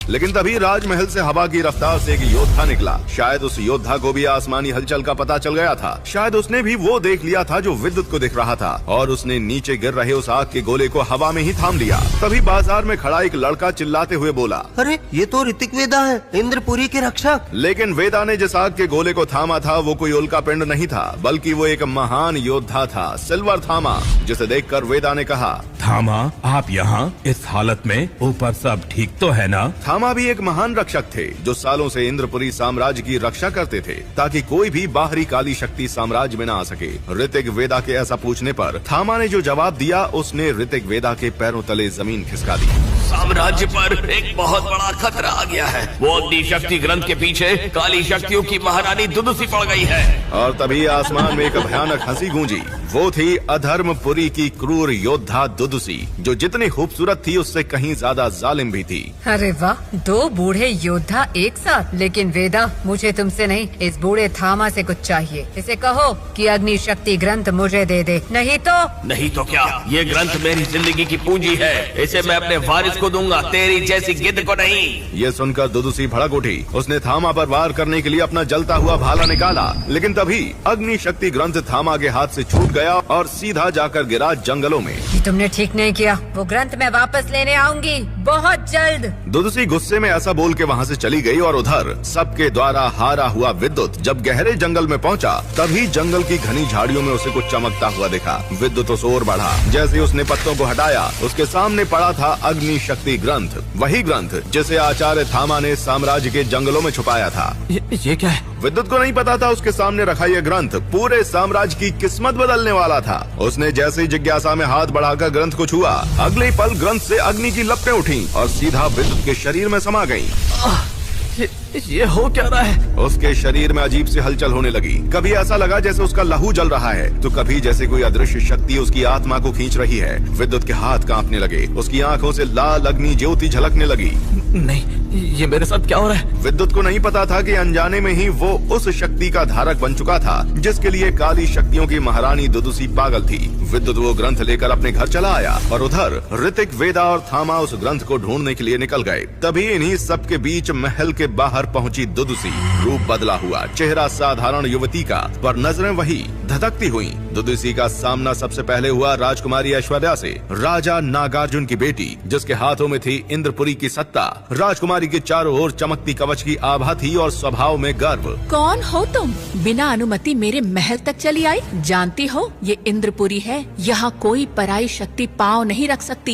लेकिन तभी राजमहल से हवा की रफ्तार से एक योद्धा निकला। शायद उस योद्धा को भी आसमानी हलचल का पता चल गया था। शायद उसने भी वो देख लिया था जो विद्युत को दिख रहा था और उसने नीचे गिर रहे उस आग के गोले को हवा में ही थाम लिया। तभी बाजार में खड़ा एक लड़का चिल्लाते हुए बोला, अरे ये तो ऋतिक वेदा है, इंद्रपुरी के रक्षक। लेकिन वेदा ने जिस आग के गोले को थामा था वो कोई उल्का पिंड नहीं था, बल्कि वो एक महान योद्धा था, सिल्वर थामा, जिसे देखकर वेदा ने कहा, थामा, आप यहाँ इस हालत में, ऊपर सब ठीक तो है ना? थामा भी एक महान रक्षक थे जो सालों से इंद्रपुरी साम्राज्य की रक्षा करते थे ताकि कोई भी बाहरी काली शक्ति साम्राज्य में न आ सके। ऋतिक वेदा के ऐसा पूछने पर थामा ने जो जवाब दिया उसने ऋतिक वेदा के पैरों तले जमीन खिसका दी। साम्राज्य पर एक बहुत बड़ा खतरा आ गया है। वो अग्नि शक्ति ग्रंथ के पीछे काली शक्तियों की महारानी दुदुसी पड़ गई है। और तभी आसमान में एक भयानक हंसी गूंजी। वो थी अधर्मपुरी की क्रूर योद्धा दुदुसी, जो जितनी खूबसूरत थी उससे कहीं ज्यादा जालिम भी थी। अरे वाह, दो बूढ़े योद्धा एक साथ। लेकिन वेदा, मुझे तुमसे नहीं, इस बूढ़े थामा से कुछ चाहिए। इसे कहो कि अग्नि शक्ति ग्रंथ मुझे दे दे, नहीं तो क्या, ये ग्रंथ मेरी जिंदगी की पूंजी है। इसे मैं अपने वारिस को दूंगा, तेरी जैसी गिद्ध को नहीं। ये सुनकर दुदुसी भड़क उठी। उसने थामा पर वार करने के लिए अपना जलता हुआ भाला निकाला, लेकिन तभी अग्नि शक्ति ग्रंथ थामा के हाथ से छूट गया और सीधा जाकर गिरा जंगलों में। तुमने ठीक नहीं किया, वो ग्रंथ मैं वापस लेने आऊंगी बहुत जल्द। दुदुसी गुस्से में ऐसा बोल के वहाँ से चली गई और उधर सबके द्वारा हारा हुआ विद्युत जब गहरे जंगल में पहुँचा तभी जंगल की घनी झाड़ियों में उसे कुछ चमकता हुआ दिखा। विद्युत उस ओर बढ़ा। जैसे उसने पत्तों को हटाया उसके सामने पड़ा था अग्नि शक्ति ग्रंथ, वही ग्रंथ जिसे आचार्य थामा ने साम्राज्य के जंगलों में छुपाया था। ये क्या है? विद्युत को नहीं पता था उसके सामने रखा यह ग्रंथ पूरे साम्राज्य की किस्मत बदलने वाला था। उसने जैसे ही जिज्ञासा में हाथ बढ़ाकर ग्रंथ को छुआ, अगले पल ग्रंथ से अग्नि की लपटें उठी और सीधा विद्युत के शरीर में समा गयी। ये हो क्या रहा है? उसके शरीर में अजीब सी हलचल होने लगी। कभी ऐसा लगा जैसे उसका लहू जल रहा है, तो कभी जैसे कोई अदृश्य शक्ति उसकी आत्मा को खींच रही है। विद्युत के हाथ कांपने लगे, उसकी आंखों से लाल अग्नि ज्योति झलकने लगी। नहीं, ये मेरे साथ क्या हो रहा है? विद्युत को नहीं पता था कि अनजाने में ही वो उस शक्ति का धारक बन चुका था जिसके लिए काली शक्तियों की महारानी दुदुसी पागल थी। विद्युत वो ग्रंथ लेकर अपने घर चला आया और उधर ऋतिक, वेदा और थामा उस ग्रंथ को ढूंढने के लिए निकल गए। तभी इन्हीं सबके बीच महल के बाहर पहुंची दुदुसी। रूप बदला हुआ, चेहरा साधारण युवती का, पर नजरें वही धधकती हुई। दुदुसी का सामना सबसे पहले हुआ राजकुमारी ऐश्वर्या से, राजा नागार्जुन की बेटी, जिसके हाथों में थी इंद्रपुरी की सत्ता। राजकुमारी के चारों ओर चमकती कवच की आभा थी और स्वभाव में गर्व। कौन हो तुम? बिना अनुमति मेरे महल तक चली आई? जानती हो ये इंद्रपुरी है, यहाँ कोई पराई शक्ति पाँव नहीं रख सकती।